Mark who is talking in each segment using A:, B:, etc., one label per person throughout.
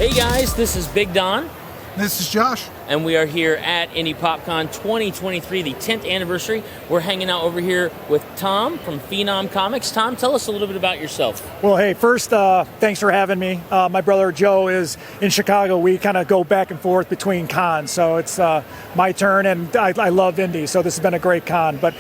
A: Hey guys, this is Big Don.
B: This is Josh.
A: And we are here at Indie Pop Con 2023, the 10th anniversary. We're hanging out over here with Tom from Fenom Comics. Tom, tell us a little bit about yourself.
C: Well, hey, first, thanks for having me. My brother Joe is in Chicago. We kind of go back and forth between cons, so it's my turn, and I love Indie, so this has been a great con. But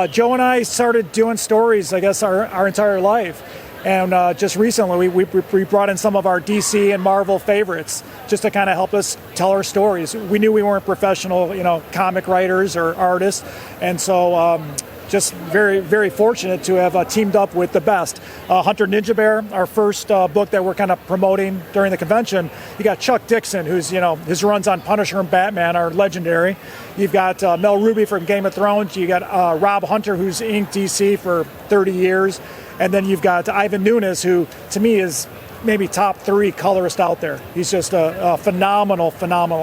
C: Joe and I started doing stories, I guess, our entire life. And just recently, we brought in some of our DC and Marvel favorites just to kind of help us tell our stories. We knew we weren't professional, comic writers or artists, and so just very, very fortunate to have teamed up with the best. Hunter Ninja Bear, our first book that we're kind of promoting during the convention. You got Chuck Dixon, who's, his runs on Punisher and Batman are legendary. You've got Mel Ruby from Game of Thrones. You got Rob Hunter, who's inked DC for 30 years. And then you've got Ivan Nunes, who to me is maybe top 3 colorist out there. He's just a phenomenal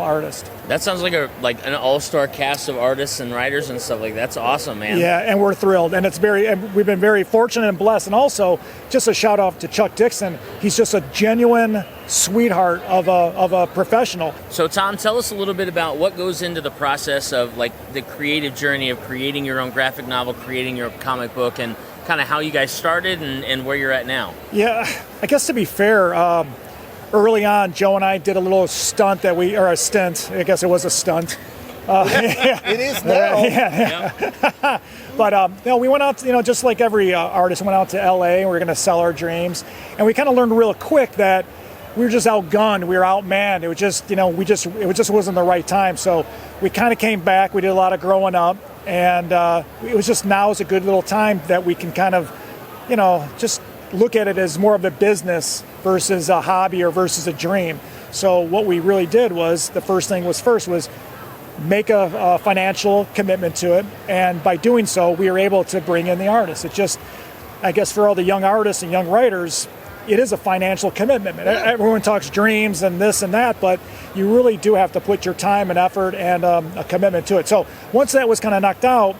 C: artist.
A: That sounds like an all-star cast of artists and writers and stuff like that. That's awesome, man.
C: Yeah, and we're thrilled, and we've been very fortunate and blessed. And also, just a shout out to Chuck Dixon. He's just a genuine sweetheart of a professional.
A: So, Tom, tell us a little bit about what goes into the process of the creative journey of creating your own graphic novel, creating your comic book, and kind of how you guys started and where you're at now.
C: Yeah, I guess to be fair, early on, Joe and I did a little stint. I guess it was a stunt.
B: It is now.
C: Yeah. But we went out, just like every artist, went out to LA and we were going to sell our dreams. And we kind of learned real quick that we were just outgunned, we were outmanned. It was just, it just wasn't the right time. So we kind of came back. We did a lot of growing up. And it was just now is a good little time that we can kind of, just look at it as more of a business versus a hobby or versus a dream. So what we really did was, the first thing was make a financial commitment to it. And by doing so, we were able to bring in the artists. It just, I guess for all the young artists and young writers, it is a financial commitment. Everyone talks dreams and this and that, but you really do have to put your time and effort and a commitment to it. So once that was kind of knocked out,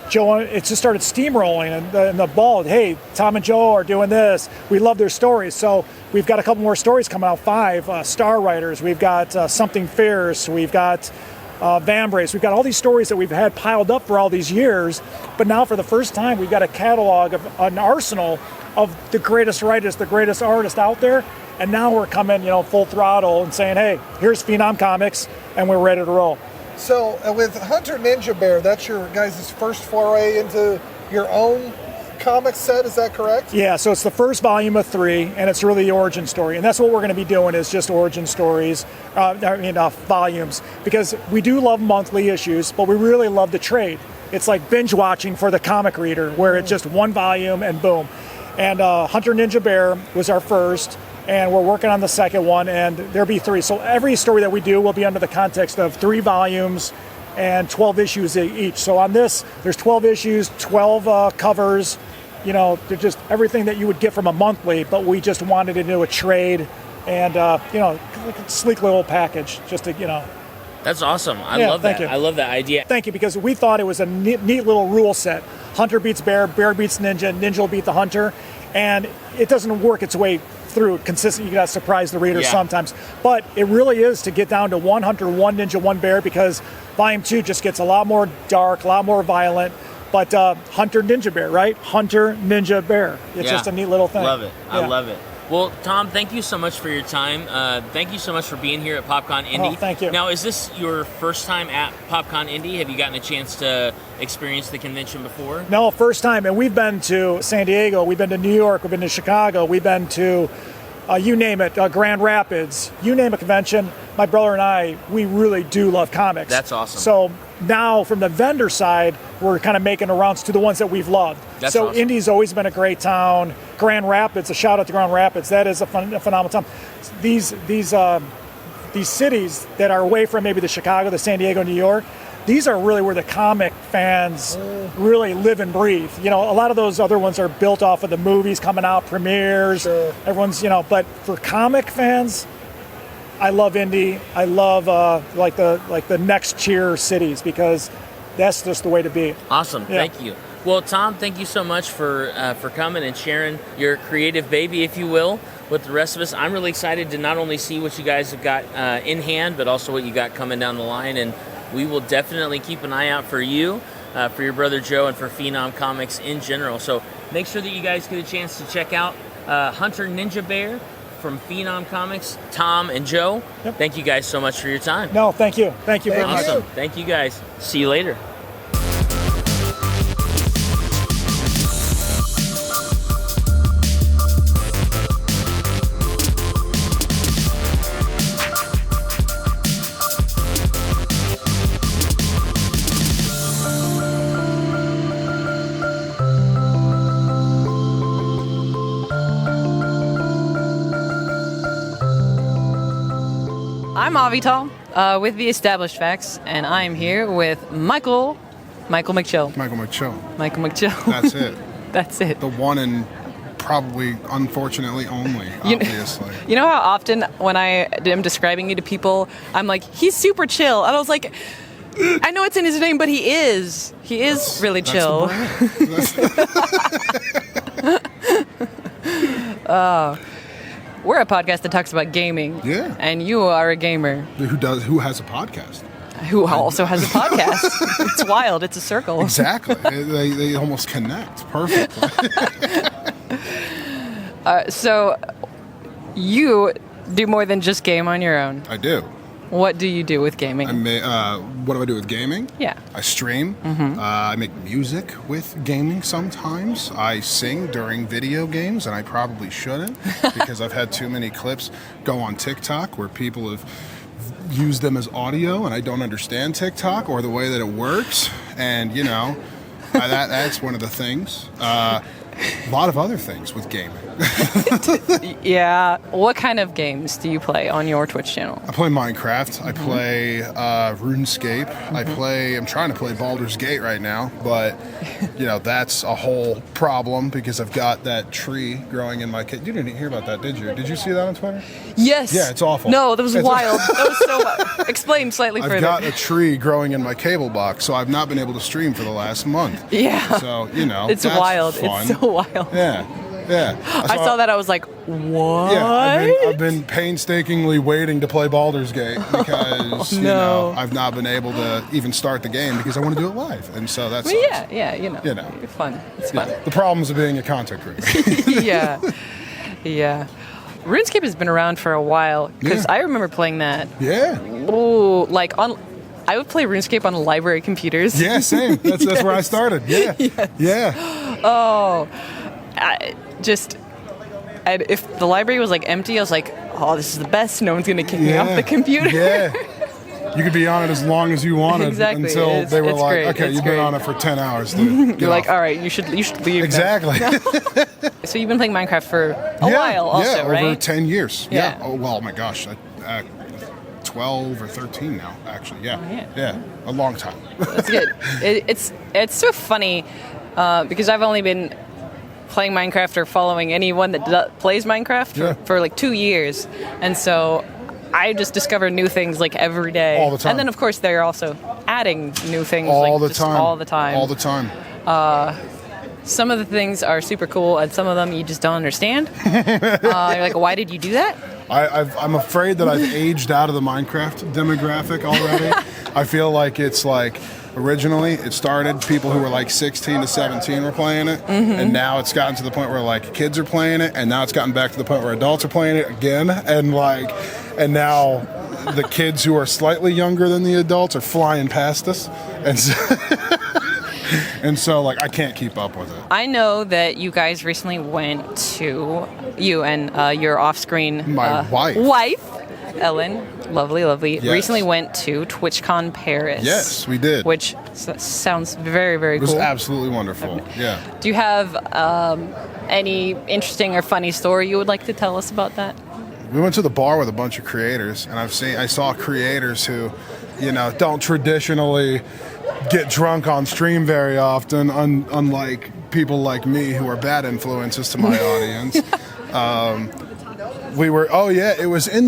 C: Joe, it just started steamrolling, and the ball, hey, Tom and Joe are doing this. We love their stories. So we've got a couple more stories coming out, 5 star writers. We've got Something Fierce. We've got Vambrace. We've got all these stories that we've had piled up for all these years, but now for the first time, we've got a catalog of an arsenal of the greatest writers, the greatest artists out there, and now we're coming, full throttle and saying, hey, here's Fenom Comics, and we're ready to roll.
B: So with Hunter Ninja Bear, that's your guys' first foray into your own comic set, is that correct?
C: Yeah, so it's the first volume of 3, and it's really the origin story, and that's what we're going to be doing is just origin stories, volumes, because we do love monthly issues, but we really love the trade. It's like binge watching for the comic reader, where it's just one volume and boom. And Hunter Ninja Bear was our first, and we're working on the second one, and there'll be 3. So every story that we do will be under the context of 3 volumes and 12 issues each. So on this, there's 12 issues, 12 covers, they're just everything that you would get from a monthly, but we just wanted to do a trade and, like a sleek little package, just to,
A: That's awesome. I love that.
C: You.
A: I love that idea.
C: Thank you, because we thought it was a neat little rule set. Hunter beats Bear, Bear beats Ninja, Ninja will beat the Hunter, and it doesn't work its way through consistent. You got to surprise the reader sometimes, but it really is to get down to 1 Hunter, 1 Ninja, 1 Bear, because Volume 2 just gets a lot more dark, a lot more violent. But Hunter Ninja Bear, right? Hunter Ninja Bear. It's just a neat little thing.
A: Love it. I love it. Well, Tom, thank you so much for your time. Thank you so much for being here at PopCon Indie.
C: Oh, thank you.
A: Now, is this your first time at PopCon Indie? Have you gotten a chance to experience the convention before?
C: No, first time. And we've been to San Diego, we've been to New York, we've been to Chicago, we've been to, you name it, Grand Rapids. You name a convention. My brother and I, we really do love comics.
A: That's awesome.
C: So now, from the vendor side, we're kind of making the rounds to the ones that we've loved.
A: That's
C: so
A: awesome.
C: Indy's always been a great town. Grand Rapids, a shout out to Grand Rapids. That is a phenomenal town. These cities that are away from maybe the Chicago, the San Diego, New York, these are really where the comic fans really live and breathe. A lot of those other ones are built off of the movies coming out, premieres. Sure. Everyone's, but for comic fans, I love Indy. I love like the next tier cities, because that's just the way to be.
A: Awesome. Yeah. Thank you. Well, Tom, thank you so much for coming and sharing your creative baby, if you will, with the rest of us. I'm really excited to not only see what you guys have got in hand, but also what you got coming down the line. And we will definitely keep an eye out for you, for your brother Joe, and for Fenom Comics in general. So make sure that you guys get a chance to check out Hunter Ninja Bear from Fenom Comics, Tom and Joe.
C: Yep.
A: Thank you guys so much for your time.
C: No, thank you. Thank you very much.
A: Awesome. Thank you guys. See you later.
D: I'm Avital with the Established Facts, and I'm here with Michael McChill.
E: Michael McChill.
D: Michael McChill.
E: That's it.
D: That's it.
E: The one and probably, unfortunately, only, obviously.
D: You know how often when I am describing you to people, I'm like, he's super chill. And I was like, I know it's in his name, but he is. He is really chill. We're a podcast that talks about gaming.
E: Yeah.
D: And you are a gamer.
E: Who has a podcast?
D: Who also has a podcast. It's wild. It's a circle.
E: Exactly. They almost connect perfectly.
D: So you do more than just game on your own.
E: I do.
D: What do you do with gaming?
E: What do I do with gaming?
D: Yeah.
E: I stream. I make music with gaming sometimes. I sing during video games, and I probably shouldn't because I've had too many clips go on TikTok where people have used them as audio, and I don't understand TikTok or the way that it works. And, you know, that's one of the things. A lot of other things with gaming.
D: Yeah. What kind of games do you play on your Twitch channel?
E: I play Minecraft. I play RuneScape. I'm trying to play Baldur's Gate right now, but you know that's a whole problem because I've got that tree growing in my kit. You didn't hear about that, did you? Did you see that on Twitter?
D: Yes.
E: Yeah, it's awful.
D: No, that was wild. That was so. Explain slightly further.
E: I've got a tree growing in my cable box, so I've not been able to stream for the last month.
D: Yeah.
E: So you know,
D: it's
E: that's
D: wild.
E: Fun.
D: It's so wild.
E: Yeah. Yeah.
D: I saw that. I was like, what?
E: Yeah, I've been painstakingly waiting to play Baldur's Gate because you know I've not been able to even start the game because I want to do it live, and so that's
D: yeah, you know, it's fun. It's fun.
E: The problems of being a content creator.
D: Yeah. RuneScape has been around for a while because I remember playing that.
E: Yeah.
D: Oh, like I would play RuneScape on library computers.
E: Yeah, same. That's where I started. Yeah.
D: Yes.
E: Yeah.
D: Oh. If the library was like empty, I was like, oh, this is the best. No one's going to kick me off the computer.
E: Yeah. You could be on it as long as you wanted until they were like, okay, you've been on it for 10 hours.
D: You're like, all right, you should leave.
E: Exactly.
D: So you've been playing Minecraft for a while also, right?
E: Over 10 years.
D: Yeah.
E: Oh, well, my gosh. 12 or 13 now, actually. Yeah. A long time.
D: That's good. It's so funny because I've only been playing Minecraft or following anyone that plays Minecraft for like 2 years, and so I just discover new things like every day.
E: All the time.
D: And then of course they're also adding new things
E: all
D: like
E: the
D: just
E: time.
D: all the time.
E: All the time.
D: Some of the things are super cool, and some of them you just don't understand. You're like, why did you do that?
E: I'm afraid that I've aged out of the Minecraft demographic already. I feel like it's like originally it started people who were like 16 to 17 were playing it, and now it's gotten to the point where like kids are playing it, and now it's gotten back to the point where adults are playing it again, and now the kids who are slightly younger than the adults are flying past us, and so like I can't keep up with it.
D: I know that you guys recently went to you and your off-screen wife, Ellen, lovely,
E: yes.
D: recently went to TwitchCon Paris.
E: Yes, we did.
D: Which sounds very, very cool.
E: It was absolutely wonderful. Yeah.
D: Do you have any interesting or funny story you would like to tell us about that?
E: We went to the bar with a bunch of creators, and I saw creators who, you know, don't traditionally get drunk on stream very often, unlike people like me who are bad influences to my audience. We were it was in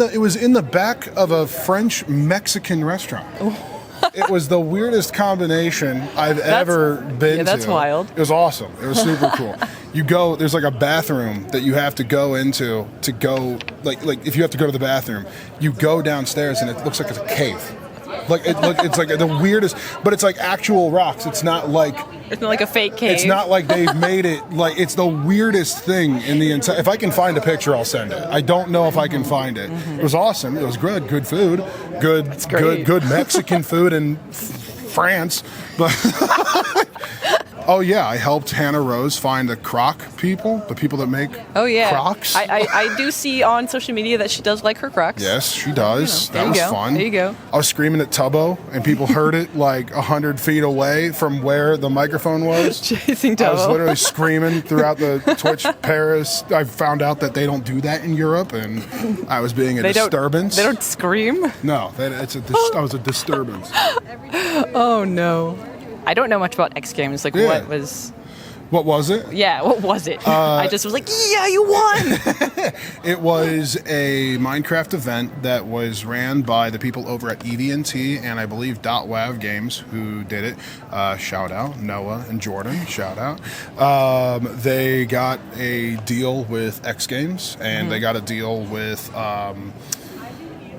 E: the back of a French Mexican restaurant. It was the weirdest combination I've ever been to.
D: That's wild.
E: It was awesome. It was super cool. You go, there's like a bathroom that you have to go into to go, like if you have to go to the bathroom, you go downstairs and it looks like it's a cave. It's like the weirdest, but it's like actual rocks. It's not like
D: a fake cave.
E: It's not like they've made it like it's the weirdest thing in the entire. If I can find a picture, I'll send it. I don't know if I can find it. It was awesome. It was good food, good Mexican food in France, but. Oh yeah, I helped Hannah Rose find the Croc people, the people that make Crocs.
D: I do see on social media that she does like her Crocs.
E: Yes, she does. That was fun.
D: There you go.
E: I was screaming at Tubbo, and people heard it like 100 feet away from where the microphone was.
D: Chasing Tubbo.
E: I was literally screaming throughout the Twitch Paris. I found out that they don't do that in Europe, and I was being a disturbance.
D: They don't scream?
E: No, I was a disturbance.
D: Oh no. I don't know much about X Games. Like, what was it?
E: Yeah,
D: what was it? I just was like, yeah, you won!
E: It was a Minecraft event that was ran by the people over at EV&T and I believe .wav Games who did it. Shout out, Noah and Jordan, shout out. They got a deal with X Games and they got a deal with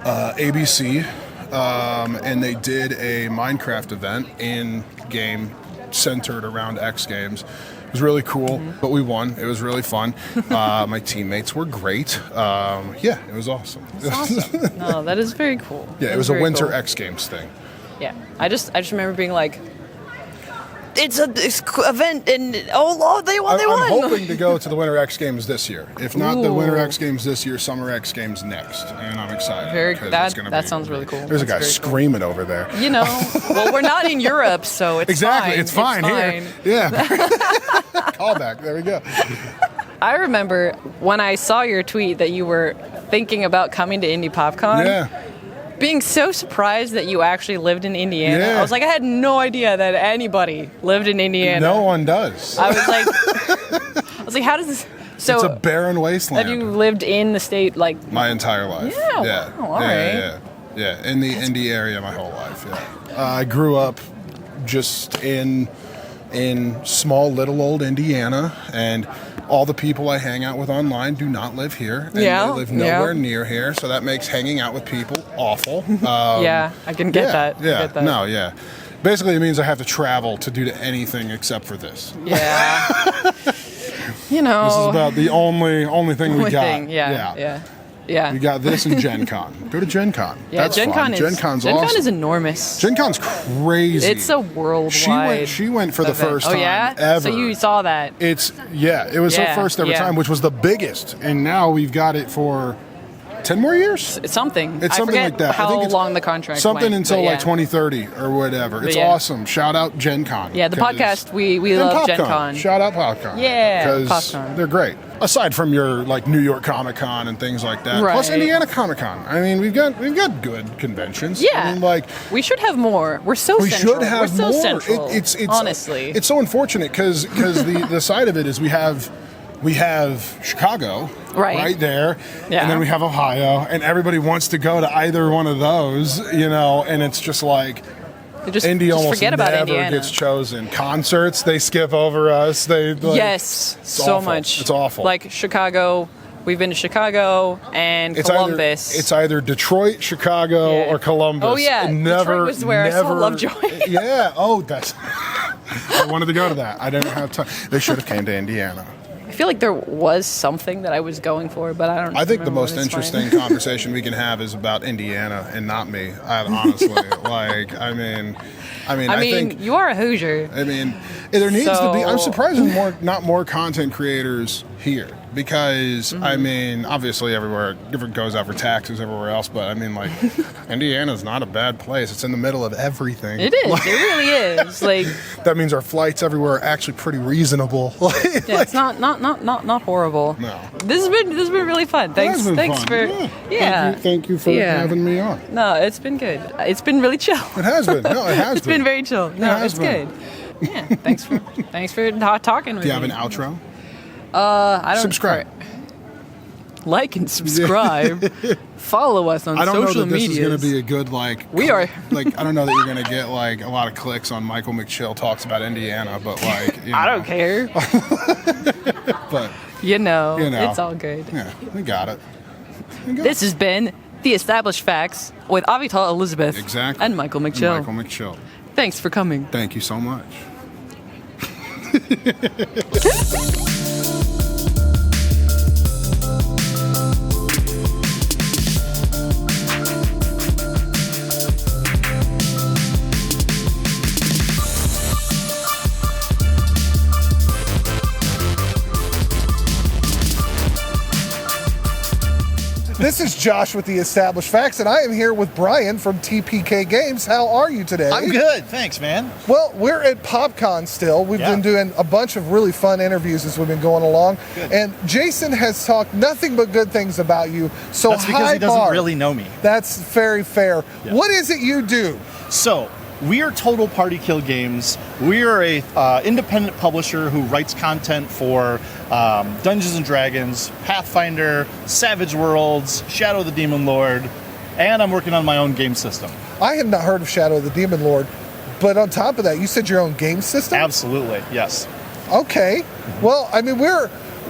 E: ABC. And they did a Minecraft event in-game centered around X Games. It was really cool, but we won. It was really fun. My teammates were great. Yeah, it was awesome.
D: That's awesome. No, that is very cool.
E: Yeah, it was a winter X Games thing.
D: Yeah, I just remember being like, it's an event, and oh Lord, they won!
E: I'm hoping to go to the Winter X Games this year. If not the Winter X Games this year, Summer X Games next, and I'm excited.
D: That sounds really cool.
E: There's a guy screaming over there.
D: You know, well, we're not in Europe, so it's
E: exactly.
D: Fine.
E: It's fine here. Yeah. Callback. There we go.
D: I remember when I saw your tweet that you were thinking about coming to Indie Pop Con.
E: Yeah.
D: Being so surprised that you actually lived in Indiana.
E: Yeah.
D: I was like, I had no idea that anybody lived in Indiana.
E: No one does.
D: I was like, how does this? So
E: it's a barren wasteland.
D: Have you lived in the state like
E: my entire life?
D: Yeah. Wow, all right.
E: Yeah. In the Indy area my whole life. Yeah. I grew up just in small little old Indiana, and all the people I hang out with online do not live here. And they live nowhere near here, so that makes hanging out with people awful.
D: Yeah, I can get that.
E: Yeah, no, yeah. Basically, it means I have to travel to do anything except for this.
D: Yeah. You know.
E: This is about the only thing we got.
D: Yeah.
E: We got this and Gen Con. Go to Gen Con.
D: Yeah,
E: that's
D: Gen
E: fun.
D: Con
E: Gen Con's
D: Gen
E: awesome.
D: Con is enormous.
E: Gen Con's crazy.
D: It's a worldwide.
E: She went for the first time ever.
D: So you saw that.
E: It was her first ever time, which was the biggest. And now we've got it for 10 more years?
D: It's something.
E: It's something like that.
D: How long the contract
E: something
D: went,
E: until like 2030 or whatever. It's awesome. Shout out Gen Con.
D: Yeah, the podcast, we love Gen Con.
E: Shout out PopCon.
D: Yeah,
E: because they're great. Aside from your like New York Comic Con and things like that, plus Indiana Comic Con. I mean, we've got good conventions.
D: Yeah,
E: I mean, like
D: we should have more. We're so central.
E: Should have
D: We're
E: more.
D: So central.
E: It's
D: honestly,
E: it's so unfortunate because the side of it is we have Chicago right there, and then we have Ohio, and everybody wants to go to either one of those, and it's just like Indy almost
D: forget about
E: never
D: Indiana.
E: gets chosen. Concerts, they skip over us.
D: Yes, so
E: awful.
D: much.
E: It's awful.
D: Like Chicago. We've been to Chicago and Columbus.
E: It's either Detroit, Chicago, or Columbus.
D: Oh yeah, Detroit was where I saw Lovejoy.
E: Yeah. Oh, that's. I wanted to go to that. I didn't have time. They should have came to Indiana.
D: I feel like there was something that I was going for, but I don't.
E: I think the most interesting conversation we can have is about Indiana and not me. Honestly, I think
D: you are a Hoosier.
E: I mean, there needs to be. I'm surprised there's not more content creators here. Because, I mean, obviously everywhere, it goes out for taxes everywhere else, but I mean, like, Indiana's not a bad place. It's in the middle of everything.
D: It is. It really is. Like
E: that means our flights everywhere are actually pretty reasonable.
D: It's not horrible.
E: No.
D: This has been really fun. Thanks
E: fun.
D: for
E: Thank you for having me on.
D: No, it's been good. It's been really chill.
E: It has been. No, it has
D: It's been very chill. No, it's good. Yeah. Thanks for talking with me.
E: Do you have an outro?
D: I don't
E: subscribe.
D: like and subscribe. Follow us on
E: I don't know
D: social
E: that this
D: media.
E: is going to be a good
D: We are.
E: like. I don't know that you're going to get like a lot of clicks on Michael McChill talks about Indiana, but like
D: I don't care.
E: But
D: You know, it's all good.
E: yeah, we got it.
D: This has been The Established Facts with Avital Elizabeth
E: Exactly.
D: and Michael McChill.
E: Michael McChill.
D: Thanks for coming.
E: Thank you so much.
B: This is Josh with the Established Facts, and I am here with Brian from TPK Games. How are you today?
F: I'm good, thanks, man.
B: Well, we're at Pop Con still. We've been doing a bunch of really fun interviews as we've been going along.
F: Good.
B: And Jason has talked nothing but good things about you. So
F: That's because
B: high
F: he doesn't
B: bar.
F: really know me.
B: That's very fair.
F: Yeah.
B: What is it you do?
F: So, we are Total Party Kill Games. We are a independent publisher who writes content for Dungeons & Dragons, Pathfinder, Savage Worlds, Shadow of the Demon Lord, and I'm working on my own game system.
B: I have not heard of Shadow of the Demon Lord, but on top of that, you said your own game system?
F: Absolutely, yes.
B: Okay. Well, I mean,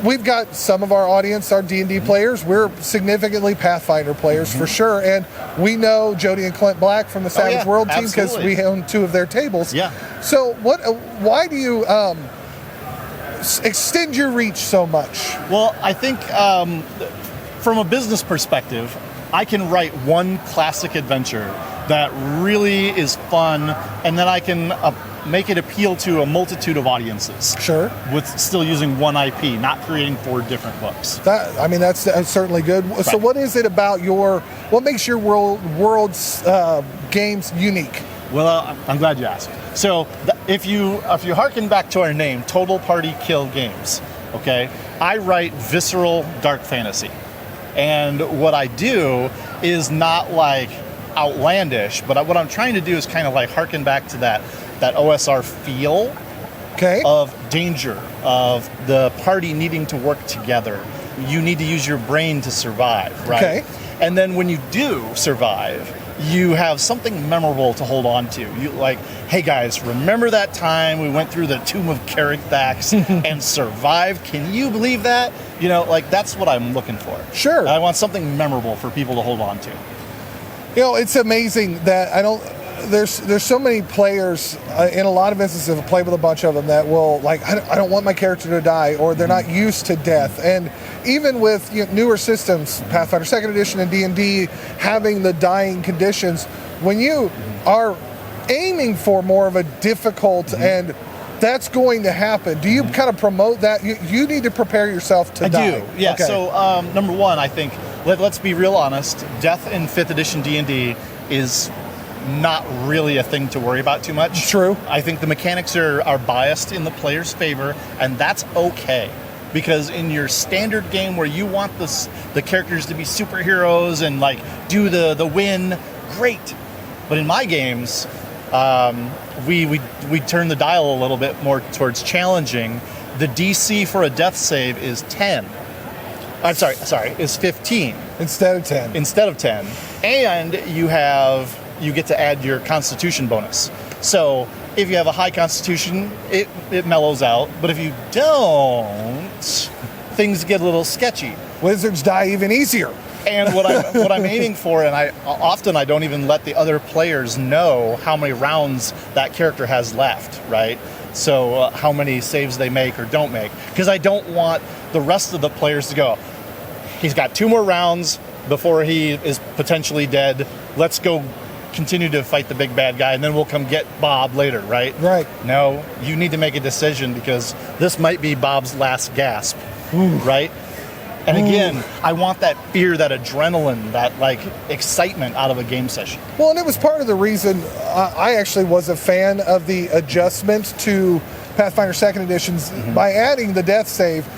B: we've got some of our audience are D&D players. We're significantly Pathfinder players for sure, and we know Jody and Clint Black from the Savage World team because
F: absolutely.
B: we own 2 of their tables.
F: Yeah.
B: So why do you extend your reach so much?
F: Well, I think from a business perspective, I can write one classic adventure that really is fun, and then I can make it appeal to a multitude of audiences.
B: Sure.
F: With still using one IP, not creating 4 different books.
B: That's certainly good. So
F: Right.
B: what is it about what makes your world's games unique?
F: Well, I'm glad you asked. So, if you harken back to our name, Total Party Kill Games, okay, I write visceral dark fantasy, and what I do is not like outlandish, but what I'm trying to do is kind of like harken back to that OSR feel of danger, of the party needing to work together. You need to use your brain to survive, right?
B: Okay.
F: And then when you do survive, you have something memorable to hold on to. You like, hey guys, remember that time we went through the Tomb of Carrickbacks and survived? Can you believe that? You know, like that's what I'm looking for.
B: Sure.
F: And I want something memorable for people to hold on to.
B: You know, it's amazing that there's so many players in a lot of instances. I've played with a bunch of them that will like, I don't want my character to die, or they're not used to death. And even with newer systems, Pathfinder 2nd Edition and D&D, having the dying conditions, when you are aiming for more of a difficult and that's going to happen, do you kind of promote that? You need to prepare yourself to die.
F: I do, yeah.
B: Okay.
F: So number one, I think, let's be real honest, death in 5th edition D&D is not really a thing to worry about too much.
B: True.
F: I think the mechanics are biased in the player's favor, and that's okay. Because in your standard game where you want the characters to be superheroes and like do the win, great. But in my games, we turn the dial a little bit more towards challenging. The DC for a death save is 10. I'm sorry, is 15
B: Instead of 10.
F: instead of 10, and you get to add your Constitution bonus. So if you have a high Constitution, it mellows out. But if you don't, things get a little sketchy.
B: Wizards die even easier.
F: And what I'm aiming for, and I don't even let the other players know how many rounds that character has left, right? So how many saves they make or don't make, because I don't want the rest of the players to go, he's got 2 more rounds before he is potentially dead. Let's go continue to fight the big bad guy, and then we'll come get Bob later, right?
B: Right.
F: No, you need to make a decision because this might be Bob's last gasp, right? And again, I want that fear, that adrenaline, that like excitement out of a game session.
B: Well, and it was part of the reason I actually was a fan of the adjustment to Pathfinder 2nd Editions by adding the death save,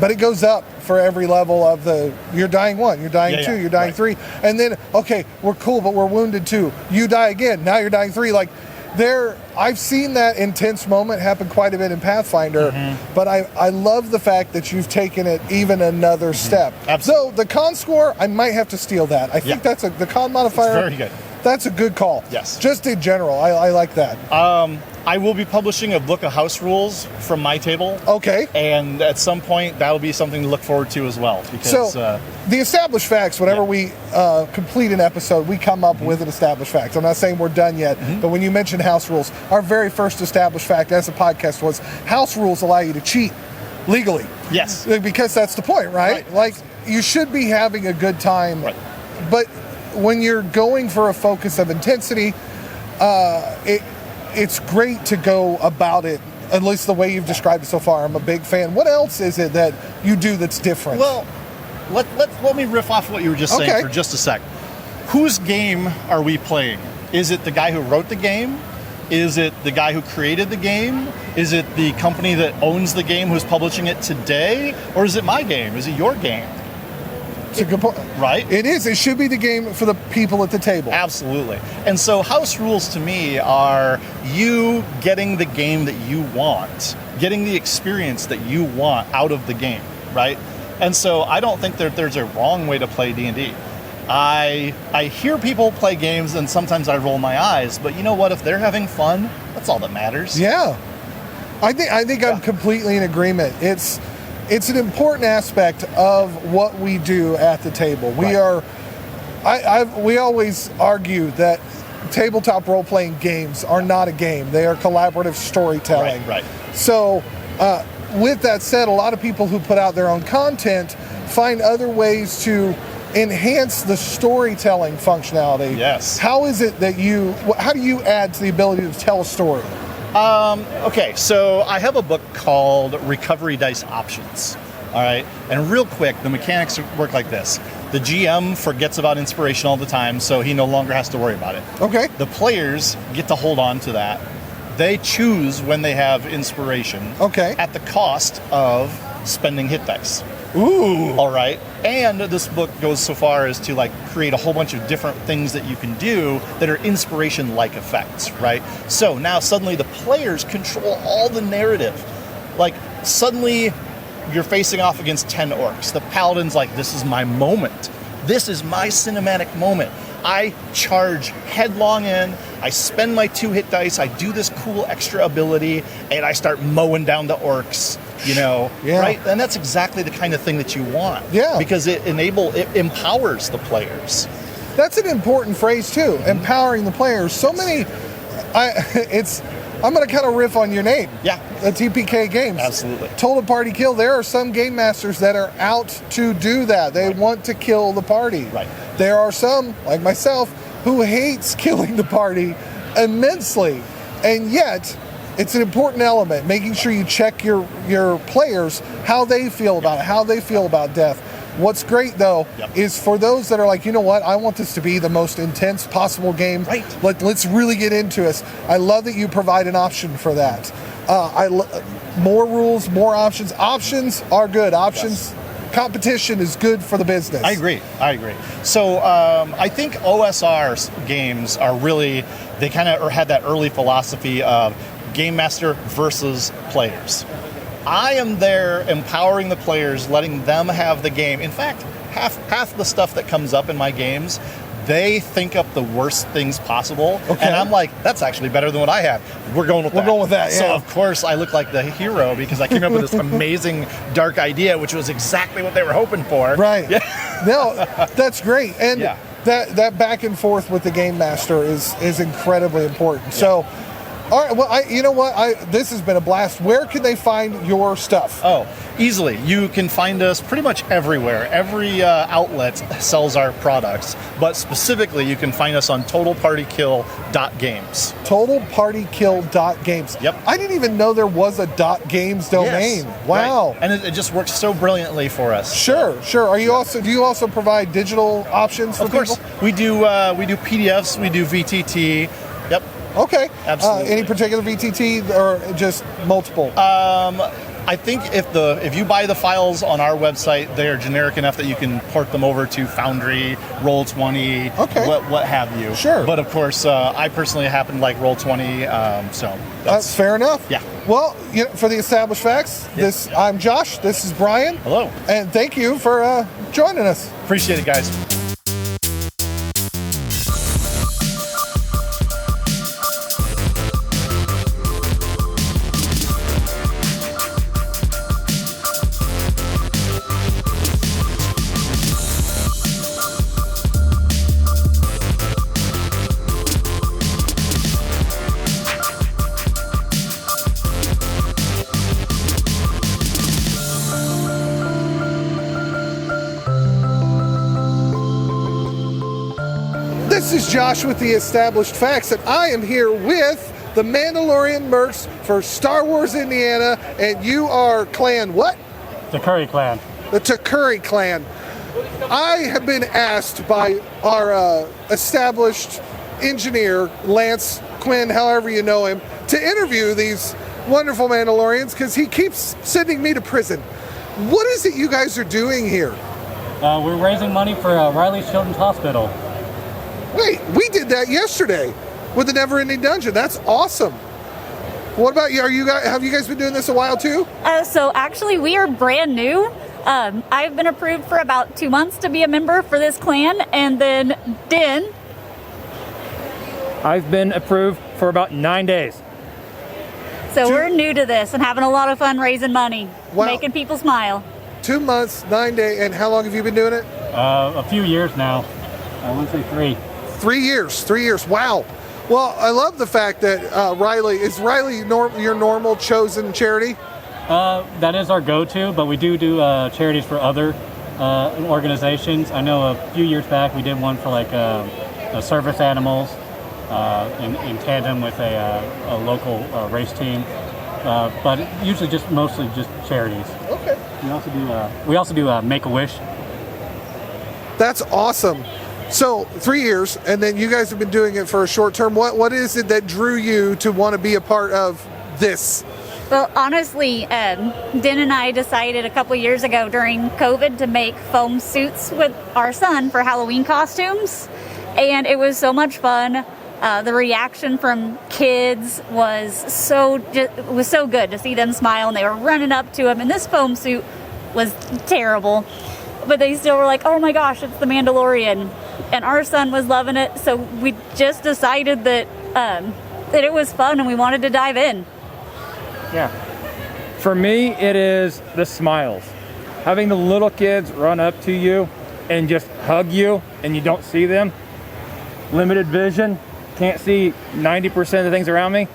B: but it goes up for every level of you're dying 1, you're dying 2, you're dying 3, and then, okay, we're cool, but we're wounded 2. You die again, now you're dying 3. Like, I've seen that intense moment happen quite a bit in Pathfinder, but I love the fact that you've taken it even another step.
F: Absolutely.
B: So the con score, I might have to steal that. I think that's the con modifier.
F: It's very good.
B: That's a good call.
F: Yes.
B: Just in general, I like that.
F: I will be publishing a book of house rules from my table.
B: Okay.
F: And at some point, that'll be something to look forward to as well. Because,
B: So the established facts, whenever we complete an episode, we come up with an established fact. I'm not saying we're done yet, but when you mentioned house rules, our very first established fact as a podcast was house rules allow you to cheat legally.
F: Yes.
B: Because that's the point, right? Like, you should be having a good time.
F: Right.
B: But when you're going for a focus of intensity, it's great to go about it, at least the way you've described it so far. I'm a big fan. What else is it that you do that's different?
F: Well, let me riff off what you were just saying for just a sec. Whose game are we playing? Is it the guy who wrote the game? Is it the guy who created the game? Is it the company that owns the game who's publishing it today? Or is it my game? Is it your game?
B: It's a good point.
F: Right?
B: It is. It should be the game for the people at the table.
F: Absolutely. And so house rules to me are you getting the game that you want, getting the experience that you want out of the game, right? And so I don't think that there's a wrong way to play D&D. I hear people play games and sometimes I roll my eyes, but you know what? If they're having fun, that's all that matters.
B: Yeah. I think I'm completely in agreement. It's an important aspect of what we do at the table. We we always argue that tabletop role-playing games are not a game. They are collaborative storytelling.
F: Right.
B: So with that said, a lot of people who put out their own content find other ways to enhance the storytelling functionality.
F: Yes.
B: How is it that how do you add to the ability to tell a story?
F: Okay, so I have a book called Recovery Dice Options. All right, and real quick, the mechanics work like this. The GM forgets about inspiration all the time, so he no longer has to worry about it.
B: Okay.
F: The players get to hold on to that. They choose when they have inspiration.
B: Okay.
F: At the cost of spending hit dice.
B: Ooh.
F: All right. And this book goes so far as to create a whole bunch of different things that you can do that are inspiration-like effects, right? So now suddenly the players control all the narrative. Suddenly you're facing off against 10 orcs. The paladin's like, this is my moment. This is my cinematic moment. I charge headlong in, I spend my 2 hit dice, I do this cool extra ability, and I start mowing down the orcs, right? And that's exactly the kind of thing that you want.
B: Yeah.
F: Because it empowers the players.
B: That's an important phrase too, empowering the players. So many, I'm going to kind of riff on your name.
F: Yeah.
B: The TPK Games.
F: Absolutely.
B: Total Party Kill. There are some game masters that are out to do that. They want to kill the party.
F: Right.
B: There are some, like myself, who hates killing the party immensely. And yet, it's an important element, making sure you check your players, how they feel about it, how they feel about death. What's great, though, is for those that are like, you know what, I want this to be the most intense possible game.
F: Right.
B: Let's really get into it. I love that you provide an option for that. More rules, more options. Options are good. Options, competition is good for the business.
F: I agree. So I think OSR games are really, they kind of had that early philosophy of game master versus players. I am there empowering the players, letting them have the game. In fact, half the stuff that comes up in my games, they think up the worst things possible. Okay. And I'm like, that's actually better than what I had. We're going with that.
B: Yeah.
F: So, of course, I look like the hero because I came up with this amazing dark idea, which was exactly what they were hoping for.
B: Right. Yeah. No, that's great. And that back and forth with the game master is incredibly important. Yeah. So, all right, well, you know what? This has been a blast. Where can they find your stuff?
F: Oh, easily. You can find us pretty much everywhere. Every outlet sells our products, but specifically you can find us on totalpartykill.games.
B: Totalpartykill.games.
F: Yep.
B: I didn't even know there was a .games domain.
F: Yes,
B: wow.
F: Right. And it just works so brilliantly for us.
B: Sure. Are you do you also provide digital options for people?
F: Of course. We do PDFs, we do VTT. Yep.
B: Okay.
F: Absolutely.
B: Any particular VTT or just multiple?
F: I think if you buy the files on our website, they are generic enough that you can port them over to Foundry, Roll20, what have you.
B: Sure.
F: But of course, I personally happen to like Roll20, so
B: that's fair enough.
F: Yeah.
B: Well, for the established facts, I'm Josh. This is Brian.
F: Hello.
B: And thank you for joining us.
F: Appreciate it, guys.
B: This is Josh with the Established Facts, and I am here with the Mandalorian Mercs for Star Wars Indiana, and you are clan what?
G: The Curry Clan.
B: The Takuri clan. I have been asked by our established engineer, Lance Quinn, however you know him, to interview these wonderful Mandalorians because he keeps sending me to prison. What is it you guys are doing here?
G: We're raising money for Riley Children's Hospital.
B: Wait, we did that yesterday with the Never Ending Dungeon. That's awesome. What about you? Have you guys been doing this a while too?
H: So actually, we are brand new. I've been approved for about 2 months to be a member for this clan, and then Din.
G: I've been approved for about 9 days.
H: So we're new to this and having a lot of fun raising money, making people smile.
B: 2 months, 9 days, and how long have you been doing it?
G: A few years now. I want to say 3.
B: 3 years. 3 years. Wow. Well, I love the fact that Riley your normal chosen charity.
G: That is our go-to, but we do charities for other organizations. I know a few years back we did one for like service animals in tandem with a local race team, but usually mostly just charities.
B: Okay.
G: We also do Make-A-Wish.
B: That's awesome. So 3 years, and then you guys have been doing it for a short term. What is it that drew you to want to be a part of this?
H: Well, honestly, Din and I decided a couple years ago during COVID to make foam suits with our son for Halloween costumes, and it was so much fun. The reaction from kids was so good to see them smile, and they were running up to him. And this foam suit was terrible, but they still were like, "Oh my gosh, it's the Mandalorian!" And our son was loving it. So we just decided that it was fun, and we wanted to dive in.
G: Yeah. For me, it is the smiles. Having the little kids run up to you and just hug you, and you don't see them. Limited vision, can't see 90% of the things around me,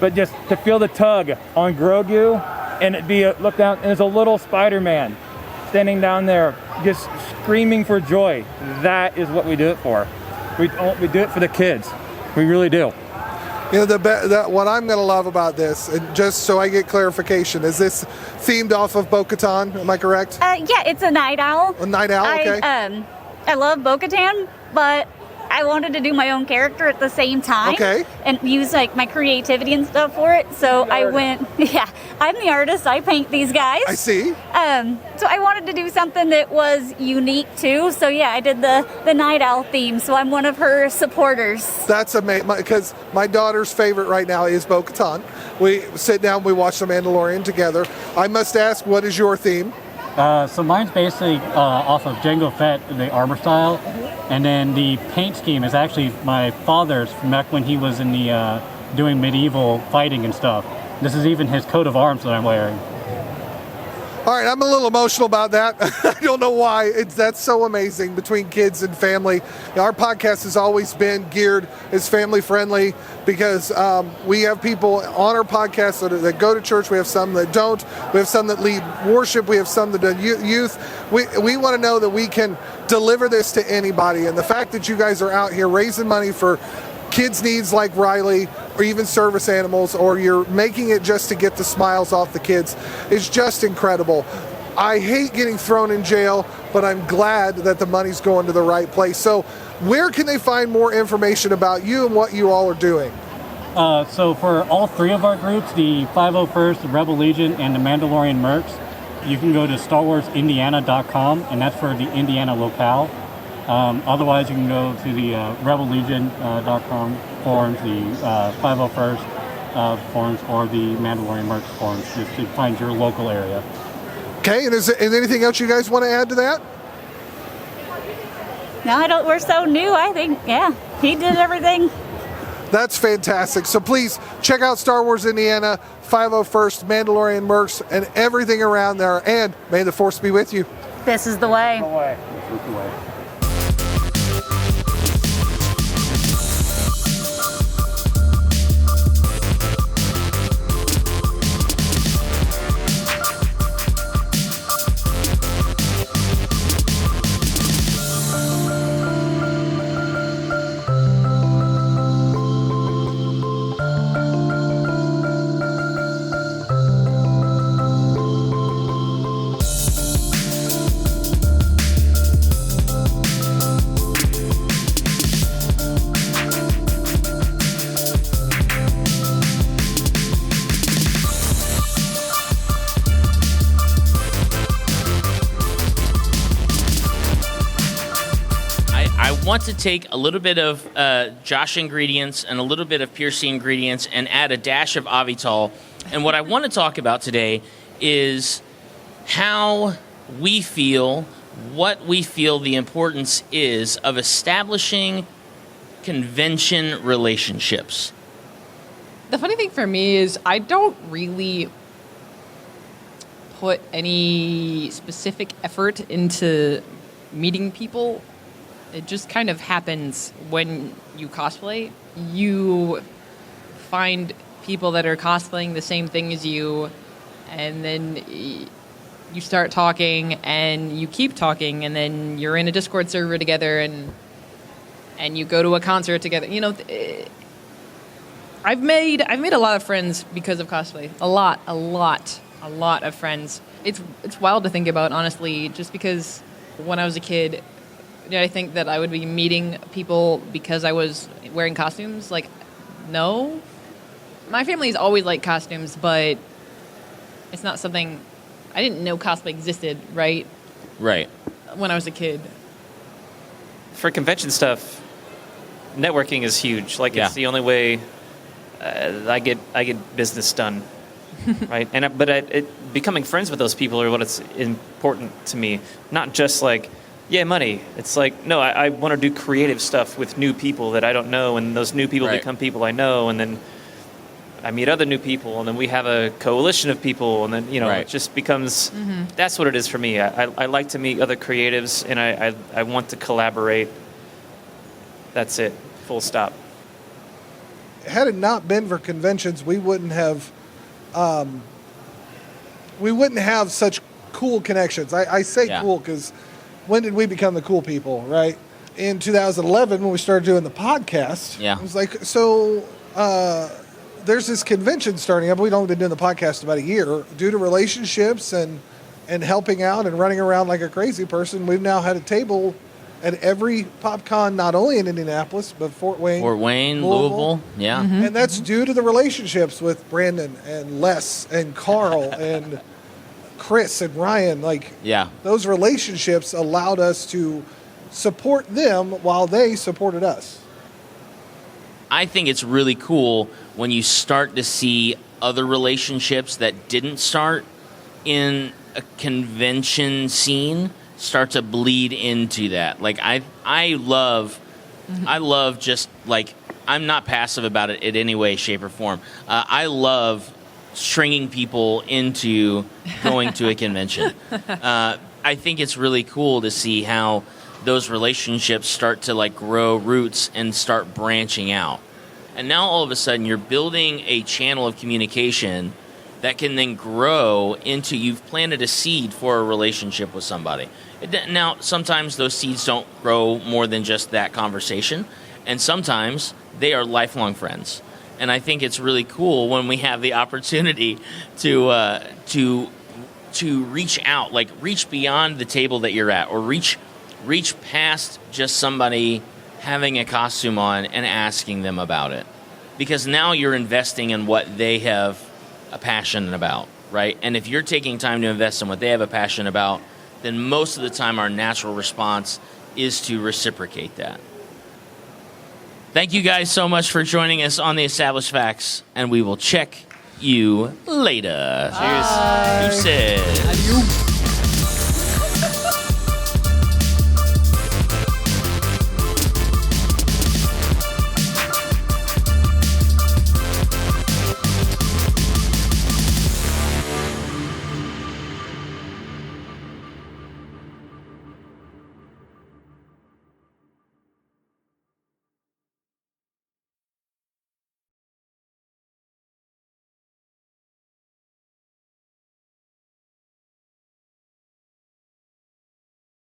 G: but just to feel the tug on Grogu, and it be look down, and there's a little Spider-Man standing down there, just screaming for joy. That is what we do it for. We do it for the kids. We really do.
B: What I'm going to love about this, and just so I get clarification, is this themed off of Bo-Katan? Am I correct?
H: Yeah, it's a night owl.
B: A night owl, okay.
H: I love Bo-Katan, but I wanted to do my own character at the same time.
B: Okay.
H: And use like my creativity and stuff for it. So I went, I'm the artist. I paint these guys.
B: I see.
H: So I wanted to do something that was unique too. So I did the night owl theme. So I'm one of her supporters. That's
B: amazing, because my daughter's favorite right now is Bo-Katan. We sit down, we watch The Mandalorian together. I must ask, what is your theme?
G: So mine's basically off of Jango Fett, the armor style, and then the paint scheme is actually my father's from back when he was in the doing medieval fighting and stuff. This is even his coat of arms that I'm wearing.
B: All right, I'm a little emotional about that. I don't know why. That's so amazing between kids and family. Our podcast has always been geared as family friendly because we have people on our podcast that go to church. We have some that don't. We have some that lead worship. We have some that do youth. We want to know that we can deliver this to anybody. And the fact that you guys are out here raising money for kids' needs like Riley, or even service animals, or you're making it just to get the smiles off the kids, is just incredible. I hate getting thrown in jail, but I'm glad that the money's going to the right place. So where can they find more information about you and what you all are doing?
I: So for all three of our groups, the 501st, the Rebel Legion, and the Mandalorian Mercs, you can go to StarWarsIndiana.com, and that's for the Indiana locale. Otherwise, you can go to the RebelLegion.com forums, the 501st forums, or the Mandalorian Mercs forums, just to find your local area.
B: Okay, and is anything else you guys want to add to that?
H: No, I don't. We're so new. I think, yeah, he did everything.
B: That's fantastic. So please check out Star Wars Indiana, 501st, Mandalorian Mercs, and everything around there. And may the Force be with you.
H: This is the way.
I: This is the way.
A: I want to take a little bit of Josh ingredients and a little bit of Piercy ingredients and add a dash of Avital. And what I want to talk about today is how we feel, what we feel the importance is of establishing convention relationships.
D: The funny thing for me is I don't really put any specific effort into meeting people. It just kind of happens when you cosplay. You find people that are cosplaying the same thing as you, and then you start talking, and you keep talking, and then you're in a Discord server together, and you go to a concert together. You know, I've made a lot of friends because of cosplay. A lot of friends. It's wild to think about, honestly, just because when I was a kid, did I think that I would be meeting people because I was wearing costumes? Like, no. My family's always liked costumes, but it's not something... I didn't know cosplay existed, right?
A: Right.
D: When I was a kid.
J: For convention stuff, networking is huge. Like, it's the only way I get business done, right? But becoming friends with those people are what is important to me. Not just like, yeah, money. It's like, no, I want to do creative stuff with new people that I don't know, and those new people become people I know, and then I meet other new people, and then we have a coalition of people, and then, it just becomes, that's what it is for me. I like to meet other creatives, and I want to collaborate. That's it. Full stop.
B: Had it not been for conventions, we wouldn't have such cool connections. I say cool because when did we become the cool people, right? In 2011, when we started doing the podcast, it was like, so there's this convention starting up. We'd only been doing the podcast about a year. Due to relationships and helping out and running around like a crazy person, we've now had a table at every PopCon, not only in Indianapolis, but Fort Wayne,
A: Louisville. Yeah.
B: Mm-hmm. And that's due to the relationships with Brandon and Les and Carl and Chris and Ryan. Those relationships allowed us to support them while they supported us.
A: I think it's really cool when you start to see other relationships that didn't start in a convention scene start to bleed into that. Like, I love just, like, I'm not passive about it in any way, shape, or form. I love stringing people into going to a convention. I think it's really cool to see how those relationships start to, like, grow roots and start branching out. And now all of a sudden you're building a channel of communication that can then grow into, you've planted a seed for a relationship with somebody. Now, sometimes those seeds don't grow more than just that conversation, and sometimes they are lifelong friends. And I think it's really cool when we have the opportunity to reach out, like reach beyond the table that you're at, or reach past just somebody having a costume on and asking them about it. because now you're investing in what they have a passion about, right? And if you're taking time to invest in what they have a passion about, then most of the time our natural response is to reciprocate that. Thank you guys so much for joining us on the Established Facts, and we will check you later.
J: Cheers.
A: Deuces.
B: Adieu.